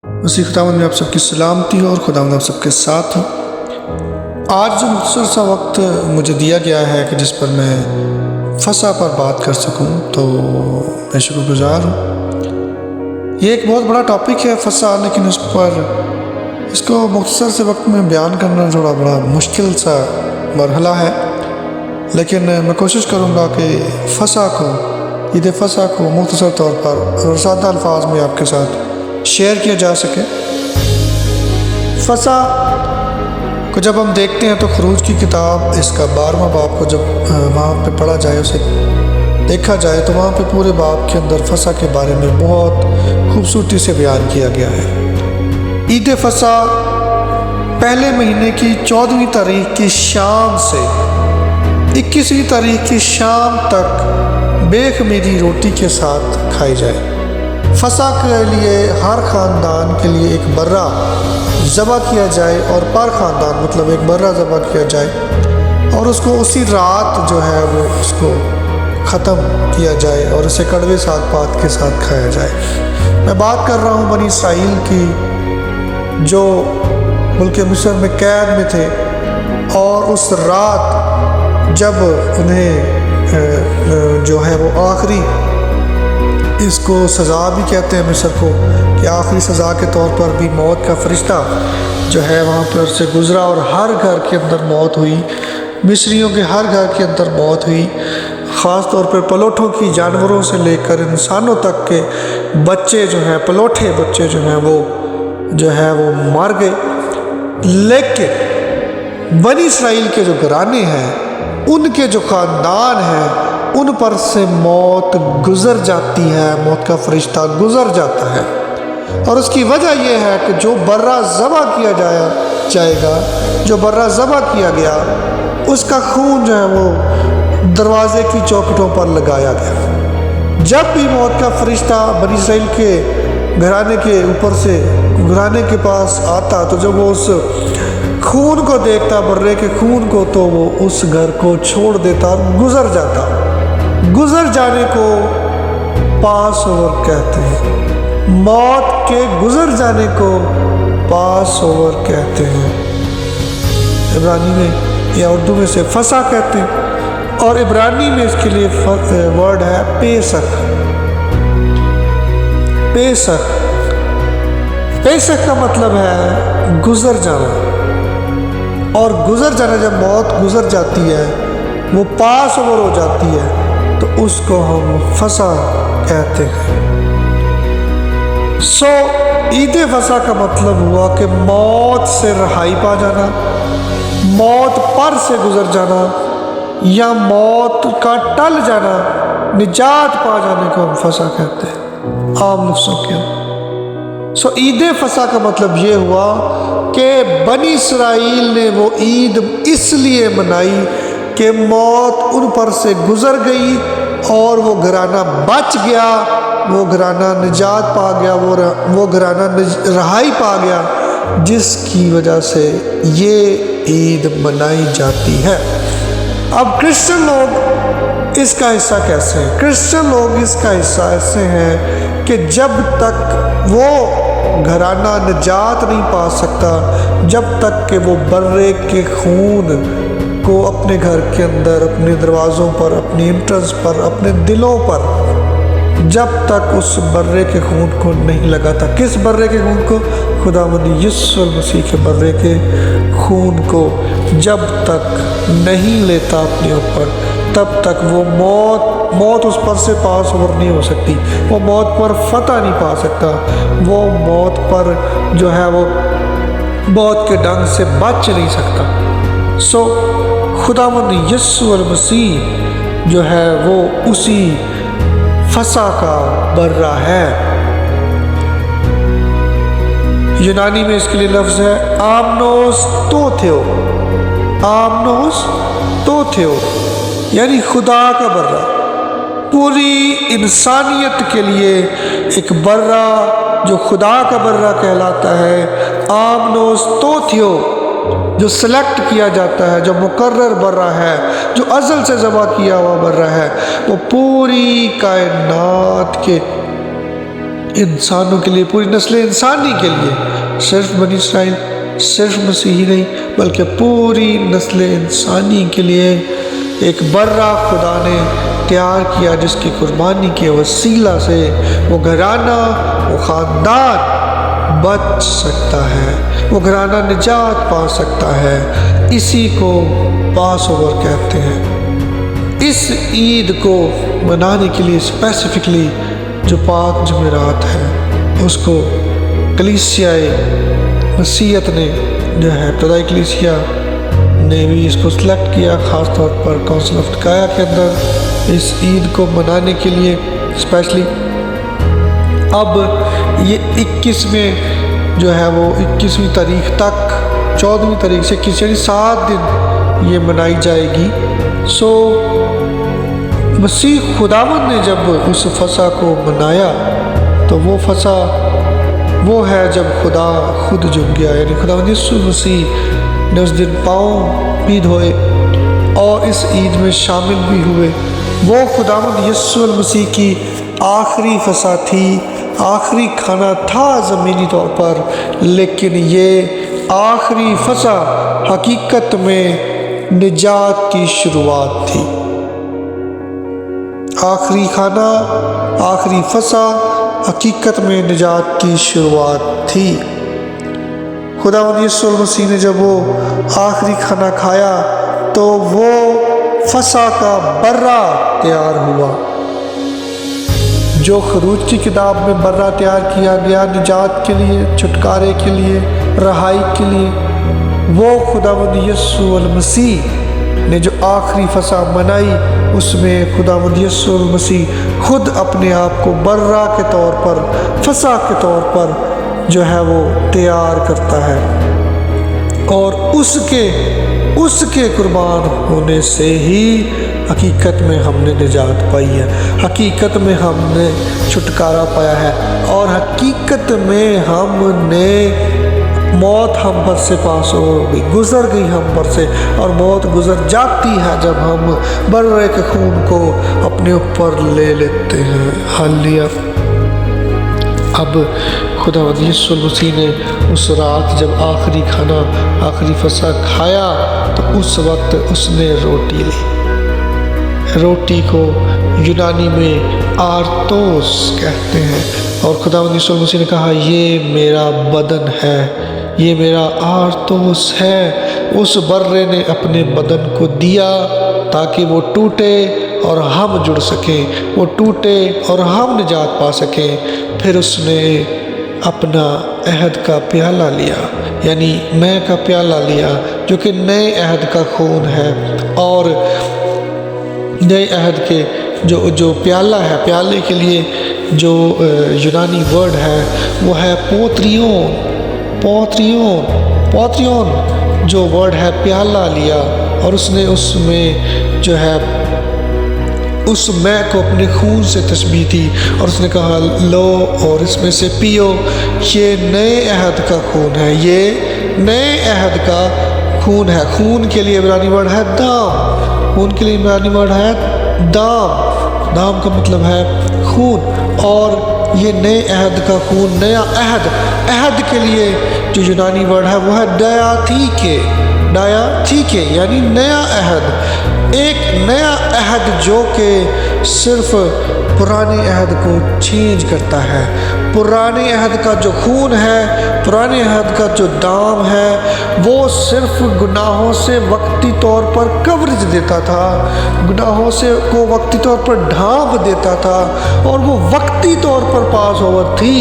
مسیح خداوند میں آپ سب کی سلامتی ہو اور خداوند آپ سب کے ساتھ ہو۔ آج جو مختصر سا وقت مجھے دیا گیا ہے کہ جس پر میں فسح پر بات کر سکوں تو میں شکر گزار ہوں۔ یہ ایک بہت بڑا ٹاپک ہے فسح، لیکن اس کو مختصر سے وقت میں بیان کرنا تھوڑا بڑا مشکل سا مرحلہ ہے، لیکن میں کوشش کروں گا کہ فسح کو، عید فسح کو مختصر طور پر اور سادہ الفاظ میں آپ کے ساتھ شیئر کیا جا سکے۔ فسح کو جب ہم دیکھتے ہیں تو خروج کی کتاب اس کا 12واں باب کو جب وہاں پہ پڑھا جائے، اسے دیکھا جائے تو وہاں پہ پورے باب کے اندر فسح کے بارے میں بہت خوبصورتی سے بیان کیا گیا ہے۔ عید فسح پہلے مہینے کی 14ویں تاریخ کی شام سے 21ویں تاریخ کی شام تک بے خمیری روٹی کے ساتھ کھائی جائے۔ فسح کے لیے ہر خاندان کے لیے ایک برہ ذبح کیا جائے، اور پر خاندان مطلب ایک برہ ذبح کیا جائے اور اس کو اسی رات جو ہے وہ اس کو ختم کیا جائے اور اسے کڑوے ساگ پات کے ساتھ کھایا جائے۔ میں بات کر رہا ہوں بنی اسرائیل کی، جو ملک مصر میں قید میں تھے، اور اس رات جب انہیں جو ہے وہ آخری، اس کو سزا بھی کہتے ہیں مصر کو، کہ آخری سزا کے طور پر بھی موت کا فرشتہ جو ہے وہاں پر سے گزرا اور ہر گھر کے اندر موت ہوئی، مصریوں کے ہر گھر کے اندر موت ہوئی، خاص طور پر پلوٹھوں کی، جانوروں سے لے کر انسانوں تک کے بچے جو ہیں، پلوٹھے بچے جو ہیں وہ مر گئے۔ لیکن بنی اسرائیل کے جو گھرانے ہیں، ان کے جو خاندان ہیں، ان پر سے موت گزر جاتی ہے، موت کا فرشتہ گزر جاتا ہے، اور اس کی وجہ یہ ہے کہ جو برہ ذبح کیا جائے گا، جو برہ ذبح کیا گیا، اس کا خون جو ہے وہ دروازے کی چوکھٹوں پر لگایا گیا۔ جب بھی موت کا فرشتہ بنی اسرائیل کے گھرانے کے اوپر سے گھرانے کے پاس آتا، تو جب وہ اس خون کو دیکھتا، برے کے خون کو، تو وہ اس گھر کو چھوڑ دیتا اور گزر جاتا۔ گزر جانے کو پاس اوور کہتے ہیں، موت کے گزر جانے کو پاس اوور کہتے ہیں۔ عبرانی میں یا اردو میں سے فسح کہتے ہیں، اور عبرانی میں اس کے لیے ورڈ ہے پیسخ۔ پیسخ کا مطلب ہے گزر جانا، اور گزر جانا، جب موت گزر جاتی ہے، وہ پاس اوور ہو جاتی ہے، تو اس کو ہم فسح کہتے ہیں۔ عید فسح کا مطلب ہوا کہ موت سے رہائی پا جانا، موت پر سے گزر جانا، یا موت کا ٹل جانا، نجات پا جانے کو ہم فسح کہتے ہیں عام لفظوں کے۔ عید فسح کا مطلب یہ ہوا کہ بنی اسرائیل نے وہ عید اس لیے منائی کہ موت ان پر سے گزر گئی اور وہ گھرانہ بچ گیا، وہ گھرانہ نجات پا گیا، وہ گھرانہ رہائی پا گیا، جس کی وجہ سے یہ عید منائی جاتی ہے۔ اب کرسچن لوگ اس کا حصہ کیسے ہیں؟ کرسچن لوگ اس کا حصہ ایسے ہیں کہ جب تک وہ گھرانہ نجات نہیں پا سکتا، جب تک کہ وہ برے کے خون کو اپنے گھر کے اندر، اپنے دروازوں پر، اپنی انٹرنس پر، اپنے دلوں پر، جب تک اس برے کے خون کو نہیں لگاتا۔ کس برے کے خون کو؟ خداوند یسوع المسیح کے برے کے خون کو جب تک نہیں لیتا اپنے اوپر، تب تک وہ موت اس پر سے پاس اوور نہیں ہو سکتی، وہ موت پر فتح نہیں پا سکتا، وہ موت پر جو ہے وہ موت کے ڈنگ سے بچ نہیں سکتا۔ خداوند یسوع المسیح جو ہے وہ اسی فسح کا برہ ہے۔ یونانی میں اس کے لیے لفظ ہے آمنوس تو تھیو، یعنی خدا کا برہ، پوری انسانیت کے لیے ایک برہ جو خدا کا برہ کہلاتا ہے، آمنوس تو تھیو، جو سلیکٹ کیا جاتا ہے، جو مقرر برہ ہے، جو ازل سے ذبح کیا ہوا برہ ہے، وہ پوری کائنات کے انسانوں کے لیے، پوری نسل انسانی کے لیے، صرف بنی اسرائیل، صرف مسیحی نہیں بلکہ پوری نسل انسانی کے لیے ایک برہ خدا نے تیار کیا، جس کی قربانی کے وسیلہ سے وہ گھرانہ، وہ خاندان بچ سکتا ہے، وہ گھرانہ نجات پا سکتا ہے۔ اسی کو پاس اوور کہتے ہیں۔ اس عید کو منانے کے لیے اسپیسیفکلی جو پاک جمعرات ہے، اس کو کلیسیائے مسیحیت نے جو ہے، ابتدائی کلیسیا نے بھی اس کو سلیکٹ کیا، خاص طور پر کونسل آف نکایا کے اندر اس عید کو منانے کے لیے اسپیشلی۔ اب یہ 21 جو ہے وہ 21ویں تاریخ تک، 14ویں تاریخ سے 21 یعنی 7 دن یہ منائی جائے گی۔ مسیح خداوند نے جب اس فصح کو منایا تو وہ فصح وہ ہے جب خدا خود جھک گیا، یعنی خداوند یسوع مسیح نے اس دن پاؤں بھی دھوئے اور اس عید میں شامل بھی ہوئے۔ وہ خداوند یسوع المسیح کی آخری فصح تھی، آخری کھانا تھا زمینی طور پر، لیکن یہ آخری فصح حقیقت میں نجات کی شروعات تھی۔ آخری کھانا، آخری فصح حقیقت میں نجات کی شروعات تھی۔ خداوند یسوع المسیح نے جب وہ آخری کھانا کھایا تو وہ فصح کا برہ تیار ہوا، جو خروج کی کتاب میں برہ تیار کیا گیا نجات کے لیے، چھٹکارے کے لیے، رہائی کے لیے۔ وہ خداوند یسوع المسیح نے جو آخری فصح منائی، اس میں خداوند یسوع المسیح خود اپنے آپ کو برہ کے طور پر، فصح کے طور پر جو ہے وہ تیار کرتا ہے، اور اس کے قربان ہونے سے ہی حقیقت میں ہم نے نجات پائی ہے، حقیقت میں ہم نے چھٹکارا پایا ہے، اور حقیقت میں ہم نے موت ہم پر سے پاس ہو گئی، گزر گئی ہم پر سے، اور موت گزر جاتی ہے جب ہم برے کے خون کو اپنے اوپر لے لیتے ہیں۔ ہالیلویا۔ اب خداوند یسوع المسیح نے اس رات جب آخری کھانا، آخری فصح کھایا تو اس وقت اس نے روٹی لی۔ روٹی کو یونانی میں آرتوس کہتے ہیں، اور خداوند یسوع المسیح نے کہا یہ میرا بدن ہے، یہ میرا آرتوس ہے۔ اس برے نے اپنے بدن کو دیا تاکہ وہ ٹوٹے اور ہم جڑ سکیں، وہ ٹوٹے اور ہم نجات پا سکیں۔ پھر اس نے اپنا عہد کا پیالہ لیا، یعنی میں کا پیالہ لیا، جو کہ نئے عہد کا خون ہے، اور نئے عہد کے جو پیالہ ہے، پیالے کے لیے جو یونانی ورڈ ہے وہ ہے پوتریون، جو ورڈ ہے پیالہ لیا، اور اس نے اس میں جو ہے اس میں کو اپنے خون سے تشبیہ دی، اور اس نے کہا لو اور اس میں سے پیو، یہ نئے عہد کا خون ہے، یہ نئے عہد کا خون ہے۔ خون کے لیے عبرانی ورڈ ہے دام، خون کے لیے عبرانی ورڈ ہے دام کا مطلب ہے خون، اور یہ نئے عہد کا خون، نیا عہد کے لیے جو یونانی ورڈ ہے وہ ہے ڈایاتھیکے، یعنی نیا عہد، ایک نیا عہد جو کہ صرف پرانے عہد کو چینج کرتا ہے۔ پرانے عہد کا جو خون ہے، پرانے عہد کا جو دام ہے، وہ صرف گناہوں سے وقتی طور پر کوریج دیتا تھا، گناہوں سے کو وقتی طور پر ڈھانپ دیتا تھا، اور وہ وقتی طور پر پاس اوور تھی،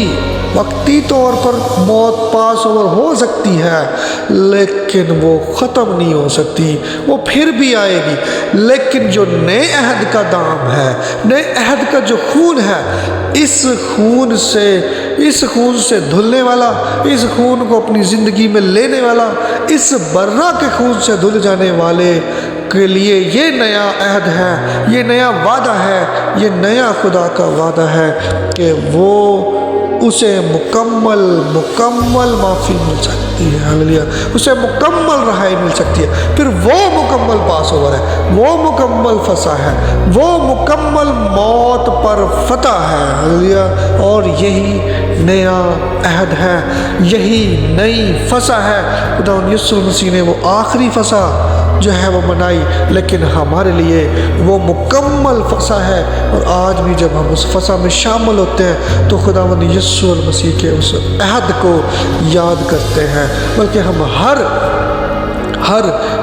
وقتی طور پر موت پاس اوور ہو سکتی ہے، لیکن وہ ختم نہیں ہو سکتی، وہ پھر بھی آئے گی۔ لیکن جو نئے عہد کا دام ہے، نئے عہد کا جو خون ہے، اس خون سے دھلنے والا، اس خون کو اپنی زندگی میں لینے والا، اس برہ کے خون سے دھل جانے والے کے لیے یہ نیا عہد ہے، یہ نیا وعدہ ہے، یہ نیا خدا کا وعدہ ہے کہ وہ اسے مکمل معافی مل سکتی ہے، ہاللیلویہ، اسے مکمل رہائی مل سکتی ہے، پھر وہ مکمل پاس اوور ہے، وہ مکمل فصح ہے، وہ مکمل موت پر فتح ہے، ہاللیلویہ، اور یہی نیا عہد ہے، یہی نئی فصح ہے۔ خدا یسوع مسیح نے وہ آخری فصح جو ہے وہ منائی، لیکن ہمارے لیے وہ مکمل فصح ہے، اور آج بھی جب ہم اس فصح میں شامل ہوتے ہیں تو خداوند یسوع المسیح کے اس عہد کو یاد کرتے ہیں، بلکہ ہم ہر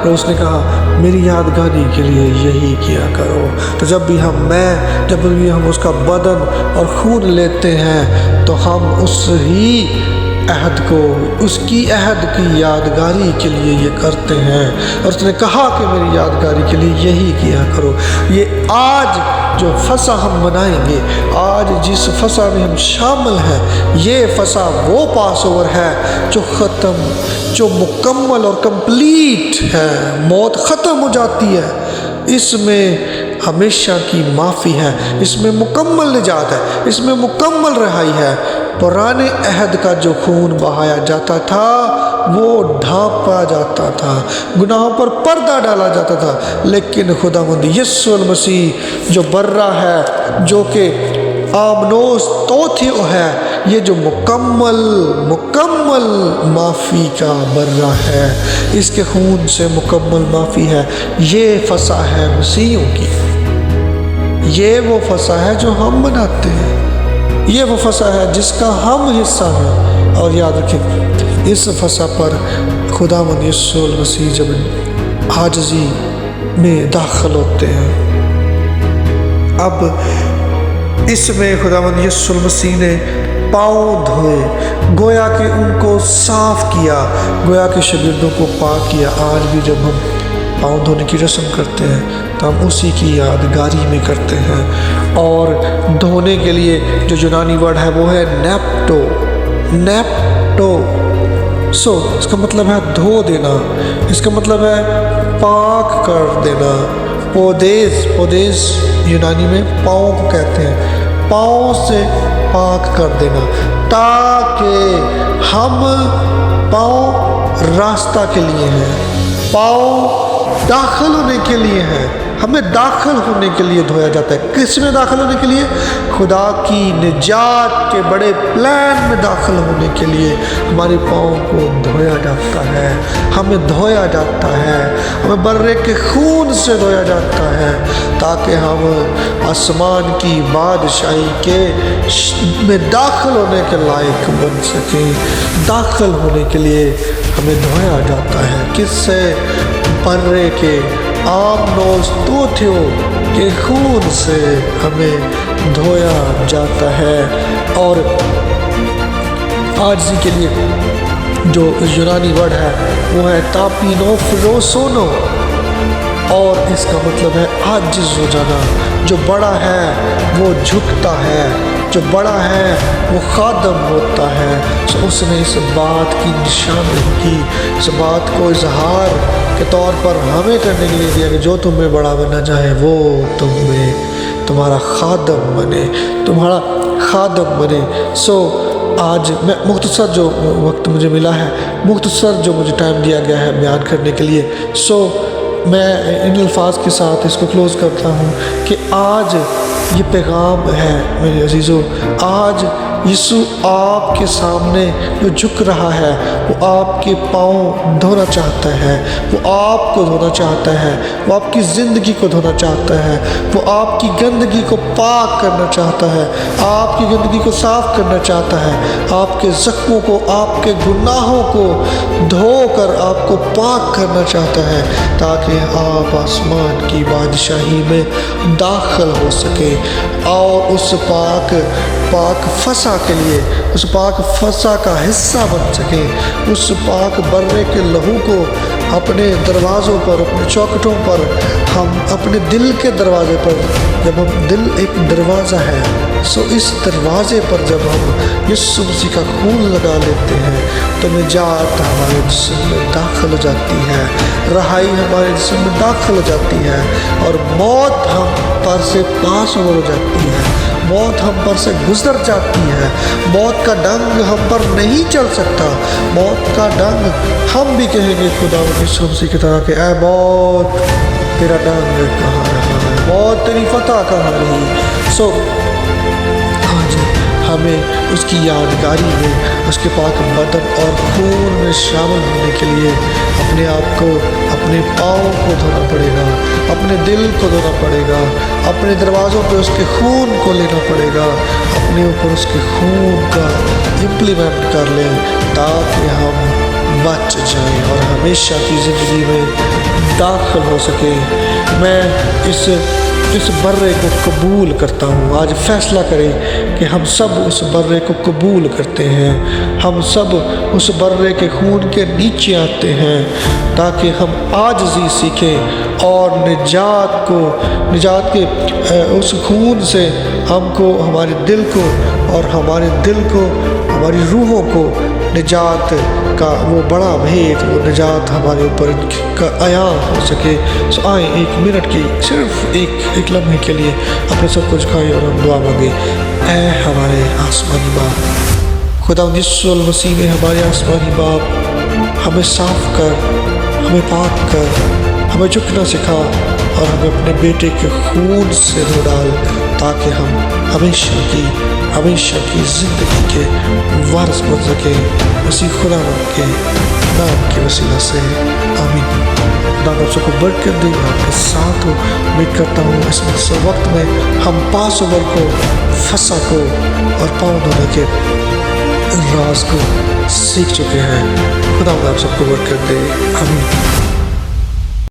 روز نے کہا میری یادگاری کے لیے یہی کیا کرو۔ تو جب بھی ہم اس کا بدن اور خون لیتے ہیں تو ہم اس ہی عہد کو، اس کی عہد کی یادگاری کے لیے یہ کرتے ہیں، اور اس نے کہا کہ میری یادگاری کے لیے یہی کیا کرو۔ یہ آج جو فصح ہم منائیں گے، آج جس فصح میں ہم شامل ہیں، یہ فصح وہ پاس اوور ہے جو مکمل اور کمپلیٹ ہے، موت ختم ہو جاتی ہے، اس میں ہمیشہ کی معافی ہے، اس میں مکمل نجات ہے، اس میں مکمل رہائی ہے۔ پرانے عہد کا جو خون بہایا جاتا تھا وہ ڈھانپا جاتا تھا، گناہوں پر پردہ ڈالا جاتا تھا، لیکن خداوند یسوع المسیح جو برہ ہے، جو کہ آمنوس توتھیو ہے، یہ جو مکمل معافی کا برہ ہے، اس کے خون سے مکمل معافی ہے۔ یہ فصح ہے مسیحیوں کی، یہ وہ فصح ہے جو ہم مناتے ہیں، یہ وہ فصح ہے جس کا ہم حصہ ہیں۔ اور یاد رکھیں، اس فصح پر خداوند یسوع المسیح جب عاجزی میں داخل ہوتے ہیں، اب اس میں خداوند یسوع المسیح نے پاؤں دھوئے، گویا کہ ان کو صاف کیا، گویا کہ شاگردوں کو پاک کیا۔ آج بھی جب ہم پاؤں دھونے کی رسم کرتے ہیں تو ہم اسی کی یادگاری میں کرتے ہیں، اور دھونے کے لیے جو یونانی ورڈ ہے وہ ہے نیپٹو۔ اس کا مطلب ہے دھو دینا، اس کا مطلب ہے پاک کر دینا۔ پودیز یونانی میں پاؤں کو کہتے ہیں، پاؤں سے پاک کر دینا، تاکہ ہم پاؤں راستہ کے لیے ہیں، پاؤں داخل ہونے کے لیے ہیں، ہمیں داخل ہونے کے لیے دھویا جاتا ہے۔ کس میں داخل ہونے کے لیے؟ خدا کی نجات کے بڑے پلان میں داخل ہونے کے لیے ہمارے پاؤں کو دھویا جاتا ہے، ہمیں دھویا جاتا ہے، ہمیں برے کے خون سے دھویا جاتا ہے، تاکہ ہم آسمان کی بادشاہی کے میں داخل ہونے کے لائق بن سکیں۔ داخل ہونے کے لیے ہمیں دھویا جاتا ہے، کس سے؟ برے کے آمنوس توتھیو کے خون سے ہمیں دھویا جاتا ہے۔ اور عاجزی کے لیے جو یونانی ورڈ ہے وہ ہے تاپینو فروسونو، اور اس کا مطلب ہے عاجز ہو جانا۔ جو بڑا ہے وہ جھکتا ہے، جو بڑا ہے وہ خادم ہوتا ہے۔ اس نے اس بات کی نشاندہی کی، اس بات کو اظہار کے طور پر ہمیں کرنے کے لیے دیا کہ جو تم میں بڑا بننا چاہے وہ تم میں تمہارا خادم بنے۔ آج میں مختصر جو وقت مجھے ملا ہے، مختصر جو مجھے ٹائم دیا گیا ہے بیان کرنے کے لیے، میں ان الفاظ کے ساتھ اس کو کلوز کرتا ہوں کہ آج یہ پیغام ہے میرے عزیزو، آج یسوع آپ کے سامنے جو جھک رہا ہے وہ آپ کے پاؤں دھونا چاہتا ہے، وہ آپ کو دھونا چاہتا ہے، وہ آپ کی زندگی کو دھونا چاہتا ہے، وہ آپ کی گندگی کو پاک کرنا چاہتا ہے، آپ کی گندگی کو صاف کرنا چاہتا ہے، آپ کے زخموں کو، آپ کے گناہوں کو دھو کر آپ کو پاک کرنا چاہتا ہے، تاکہ آپ آسمان کی بادشاہی میں داخل ہو سکے اور اس پاک فصح کے لیے، اس پاک فصح کا حصہ بن سکیں، اس پاک برے کے لہو کو اپنے دروازوں پر، اپنے چوکھٹوں پر، ہم اپنے دل کے دروازے پر، جب ہم دل ایک دروازہ ہے، اس دروازے پر جب ہم یسوع مسیح کا خون لگا لیتے ہیں تو نجات ہمارے جسم میں داخل ہو جاتی ہے، رہائی ہمارے جسم میں داخل ہو جاتی ہے، اور موت ہم پر سے پاس ہو جاتی ہے، موت ہم پر سے گزر جاتی ہے، موت کا ڈنگ ہم پر نہیں چل سکتا، موت کا ڈنگ ہم بھی کہیں گے خدا کی شمسی کی طرح کہ اے موت تیرا ڈنگ کہاں رہا ہے، موت تیری فتح کہاں رہی۔ ہاں جی، ہمیں اس کی یادگاری میں اس کے پاک بدن اور خون میں شامل ہونے کے لیے اپنے آپ کو، اپنے پاؤں کو دھونا پڑے گا، اپنے دل کو دھونا پڑے گا، اپنے دروازوں پہ اس کے خون کو لینا پڑے گا، اپنے اوپر اس کے خون کا امپلیمنٹ کر لیں تاکہ ہم بچ جائیں اور ہمیشہ کی زندگی میں داخل ہو سکیں۔ میں اس برے کو قبول کرتا ہوں۔ آج فیصلہ کریں کہ ہم سب اس برے کو قبول کرتے ہیں، ہم سب اس برے کے خون کے نیچے آتے ہیں تاکہ ہم عاجزی سیکھیں اور نجات کے اس خون سے ہم کو، ہمارے دل کو اور ہماری روحوں کو نجات کا وہ بڑا بھید، وہ نجات ہمارے اوپر کا عیاں ہو سکے۔ سو آئیں ایک منٹ کی، صرف ایک لمحے کے لیے اپنے سب کچھ کھائیں اور ہم دعا مانگیں۔ اے ہمارے آسمانی باپ، خدا یسوع المسیح میں ہمارے آسمانی باپ، ہمیں صاف کر، ہمیں پاک کر، ہمیں جھکنا سکھا اور ہمیں اپنے بیٹے کے خون سے دھو ڈال تاکہ ہم ہمیشہ کی زندگی کے وارث بن سکیں۔ مسیح خدا کے نام کے وسیلہ سے آمین۔ خدا آپ سب کو برکت دے، آپ کے ساتھ ہو۔ امید کرتا ہوں اس وقت میں ہم پاس اوور کو، فسا کو اور پاؤں دھونے کے راز کو سیکھ چکے ہیں۔ خدا آپ سب کو برکت دے، آمین۔